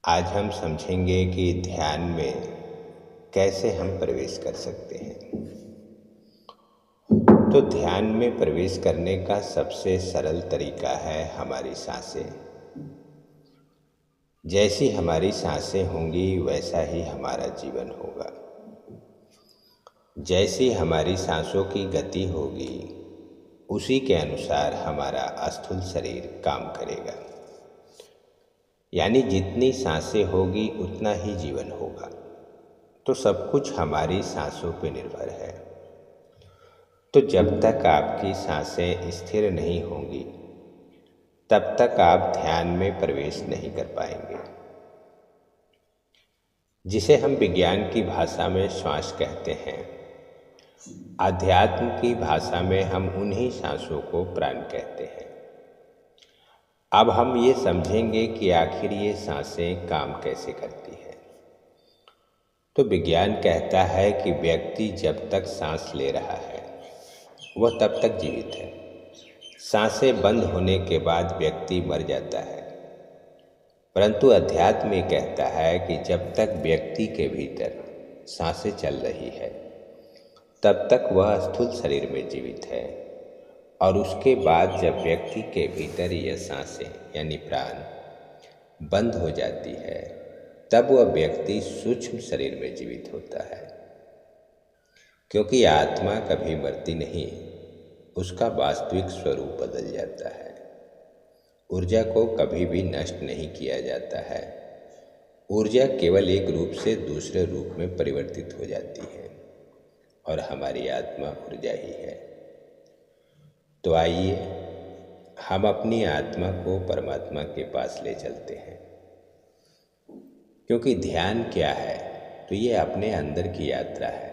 आज हम समझेंगे कि ध्यान में कैसे हम प्रवेश कर सकते हैं। तो ध्यान में प्रवेश करने का सबसे सरल तरीका है हमारी सांसें। जैसी हमारी सांसें होंगी वैसा ही हमारा जीवन होगा। जैसी हमारी सांसों की गति होगी उसी के अनुसार हमारा स्थूल शरीर काम करेगा। यानी जितनी सांसें होगी उतना ही जीवन होगा। तो सब कुछ हमारी सांसों पर निर्भर है। तो जब तक आपकी सांसें स्थिर नहीं होंगी तब तक आप ध्यान में प्रवेश नहीं कर पाएंगे, जिसे हम विज्ञान की भाषा में श्वास कहते हैं। अध्यात्म की भाषा में हम उन्हीं सांसों को प्राण कहते हैं। अब हम ये समझेंगे कि आखिर ये सांसें काम कैसे करती हैं। तो विज्ञान कहता है कि व्यक्ति जब तक सांस ले रहा है वह तब तक जीवित है। सांसें बंद होने के बाद व्यक्ति मर जाता है। परंतु अध्यात्म में कहता है कि जब तक व्यक्ति के भीतर सांसें चल रही है तब तक वह स्थूल शरीर में जीवित है, और उसके बाद जब व्यक्ति के भीतर यह सांसें यानी प्राण बंद हो जाती है तब वह व्यक्ति सूक्ष्म शरीर में जीवित होता है। क्योंकि आत्मा कभी मरती नहीं, उसका वास्तविक स्वरूप बदल जाता है। ऊर्जा को कभी भी नष्ट नहीं किया जाता है। ऊर्जा केवल एक रूप से दूसरे रूप में परिवर्तित हो जाती है, और हमारी आत्मा ऊर्जा ही है। तो आइए हम अपनी आत्मा को परमात्मा के पास ले चलते हैं। क्योंकि ध्यान क्या है, तो ये अपने अंदर की यात्रा है।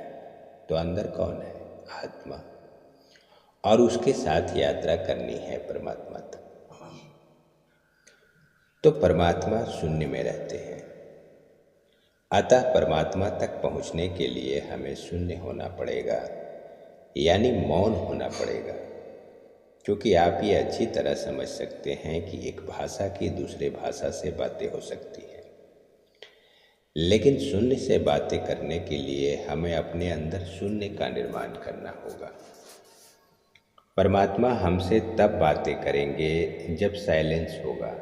तो अंदर कौन है? आत्मा। और उसके साथ यात्रा करनी है परमात्मा तक। तो परमात्मा शून्य में रहते हैं। अतः परमात्मा तक पहुंचने के लिए हमें शून्य होना पड़ेगा, यानी मौन होना पड़ेगा। क्योंकि आप ये अच्छी तरह समझ सकते हैं कि एक भाषा की दूसरे भाषा से बातें हो सकती हैं, लेकिन शून्य से बातें करने के लिए हमें अपने अंदर शून्य का निर्माण करना होगा। परमात्मा हमसे तब बातें करेंगे जब साइलेंस होगा।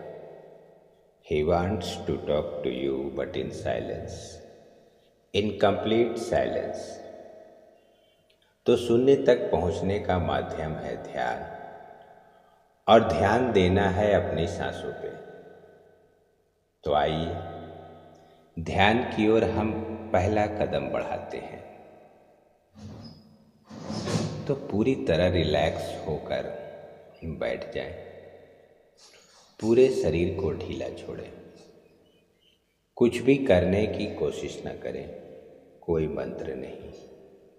He wants to talk to you but in silence, in complete silence। तो शून्य तक पहुंचने का माध्यम है ध्यान, और ध्यान देना है अपनी सांसों पे। तो आइए ध्यान की ओर हम पहला कदम बढ़ाते हैं। तो पूरी तरह रिलैक्स होकर बैठ जाएं। पूरे शरीर को ढीला छोड़ें। कुछ भी करने की कोशिश न करें। कोई मंत्र नहीं,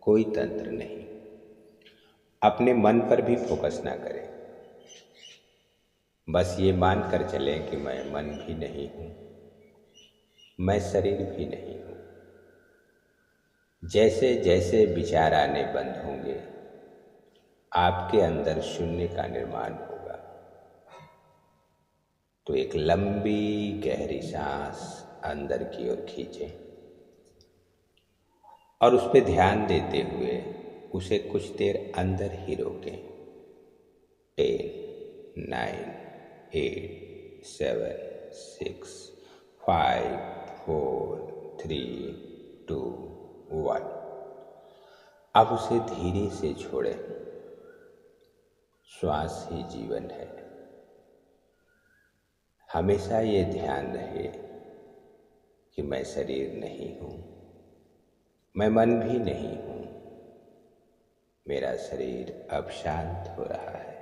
कोई तंत्र नहीं। अपने मन पर भी फोकस ना करें। बस ये मान कर चलें कि मैं मन भी नहीं हूँ, मैं शरीर भी नहीं हूँ। जैसे जैसे विचार आने बंद होंगे आपके अंदर शून्य का निर्माण होगा। तो एक लंबी गहरी सांस अंदर की ओर खींचें, और उस पर ध्यान देते हुए उसे कुछ देर अंदर ही रोकें। 10, 9, 8, 7, 6, 5, 4, 3, 2, 1। अब उसे धीरे से छोड़ें। श्वास ही जीवन है। हमेशा ये ध्यान रहे कि मैं शरीर नहीं हूँ, मैं मन भी नहीं हूँ। मेरा शरीर अब शांत हो रहा है,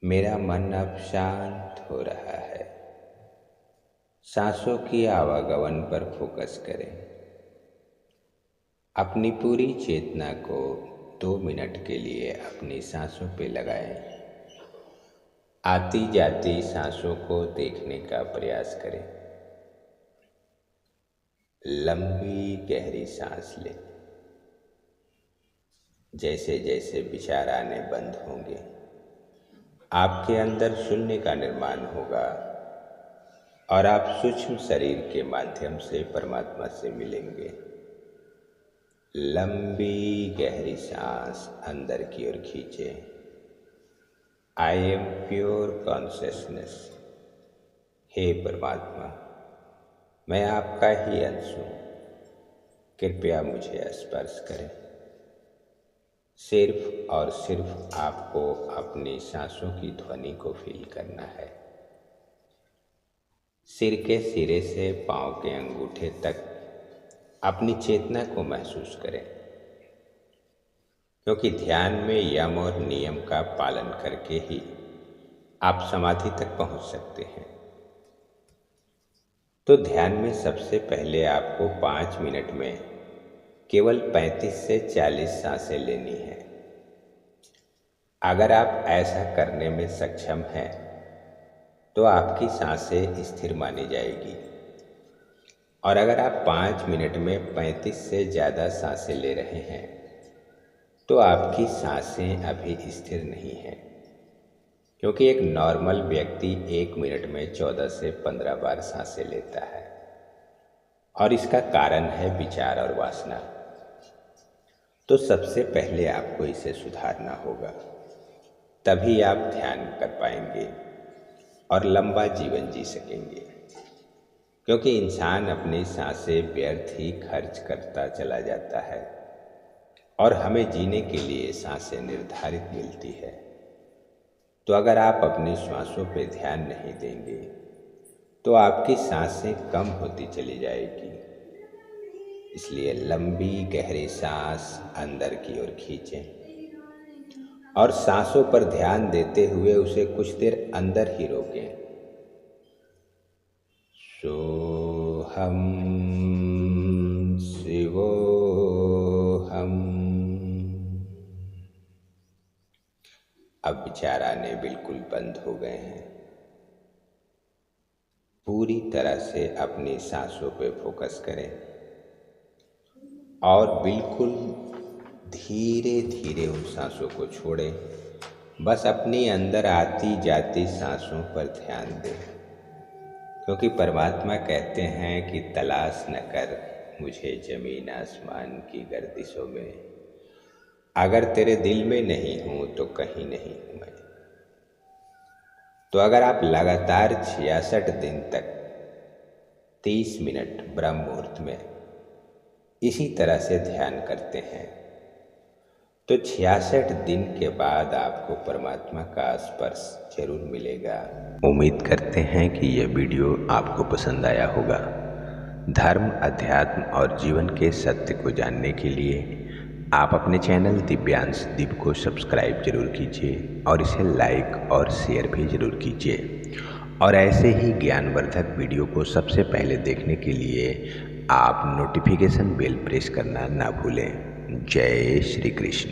मेरा मन अब शांत हो रहा है। सांसों की आवागमन पर फोकस करें। अपनी पूरी चेतना को 2 मिनट के लिए अपनी सांसों पे लगाएं। आती जाती सांसों को देखने का प्रयास करें। लंबी गहरी सांस लें। जैसे जैसे विचार आने बंद होंगे आपके अंदर शून्य का निर्माण होगा, और आप सूक्ष्म शरीर के माध्यम से परमात्मा से मिलेंगे। लंबी गहरी सांस अंदर की ओर खींचें। I am pure consciousness. हे परमात्मा, मैं आपका ही अंश हूँ, कृपया मुझे स्पर्श करें। सिर्फ और सिर्फ आपको अपनी सांसों की ध्वनि को फील करना है। सिर के सिरे से पांव के अंगूठे तक अपनी चेतना को महसूस करें, क्योंकि ध्यान में यम और नियम का पालन करके ही आप समाधि तक पहुंच सकते हैं। तो ध्यान में सबसे पहले आपको 5 मिनट में केवल 35 से 40 सांसें लेनी है। अगर आप ऐसा करने में सक्षम हैं तो आपकी सांसें स्थिर मानी जाएगी, और अगर आप 5 मिनट में 35 से ज़्यादा सांसें ले रहे हैं तो आपकी सांसें अभी स्थिर नहीं हैं, क्योंकि एक नॉर्मल व्यक्ति 1 मिनट में 14 से 15 बार सांसें लेता है, और इसका कारण है विचार और वासना। तो सबसे पहले आपको इसे सुधारना होगा, तभी आप ध्यान कर पाएंगे और लंबा जीवन जी सकेंगे। क्योंकि इंसान अपनी सांसें व्यर्थ ही खर्च करता चला जाता है, और हमें जीने के लिए सांसें निर्धारित मिलती है। तो अगर आप अपनी श्वासों पर ध्यान नहीं देंगे तो आपकी सांसें कम होती चली जाएगी। इसलिए लंबी गहरी सांस अंदर की ओर खींचें और सांसों पर ध्यान देते हुए उसे कुछ देर अंदर ही रोकें। सोहम शिवोहम। अब विचार आने बिल्कुल बंद हो गए हैं। पूरी तरह से अपनी सांसों पे फोकस करें और बिल्कुल धीरे धीरे उन सांसों को छोड़ें। बस अपनी अंदर आती जाती सांसों पर ध्यान दें, क्योंकि परमात्मा कहते हैं कि तलाश न कर मुझे ज़मीन आसमान की गर्दिशों में, अगर तेरे दिल में नहीं हूँ तो कहीं नहीं हूँ मैं। तो अगर आप लगातार 66 दिन तक 30 मिनट ब्रह्म मुहूर्त में इसी तरह से ध्यान करते हैं तो 66 दिन के बाद आपको परमात्मा का स्पर्श जरूर मिलेगा। उम्मीद करते हैं कि यह वीडियो आपको पसंद आया होगा। धर्म, अध्यात्म और जीवन के सत्य को जानने के लिए आप अपने चैनल दिव्यांश दीप को सब्सक्राइब जरूर कीजिए और इसे लाइक और शेयर भी जरूर कीजिए। और ऐसे ही ज्ञानवर्धक वीडियो को सबसे पहले देखने के लिए आप नोटिफिकेशन बेल प्रेस करना ना भूलें। जय श्री कृष्ण।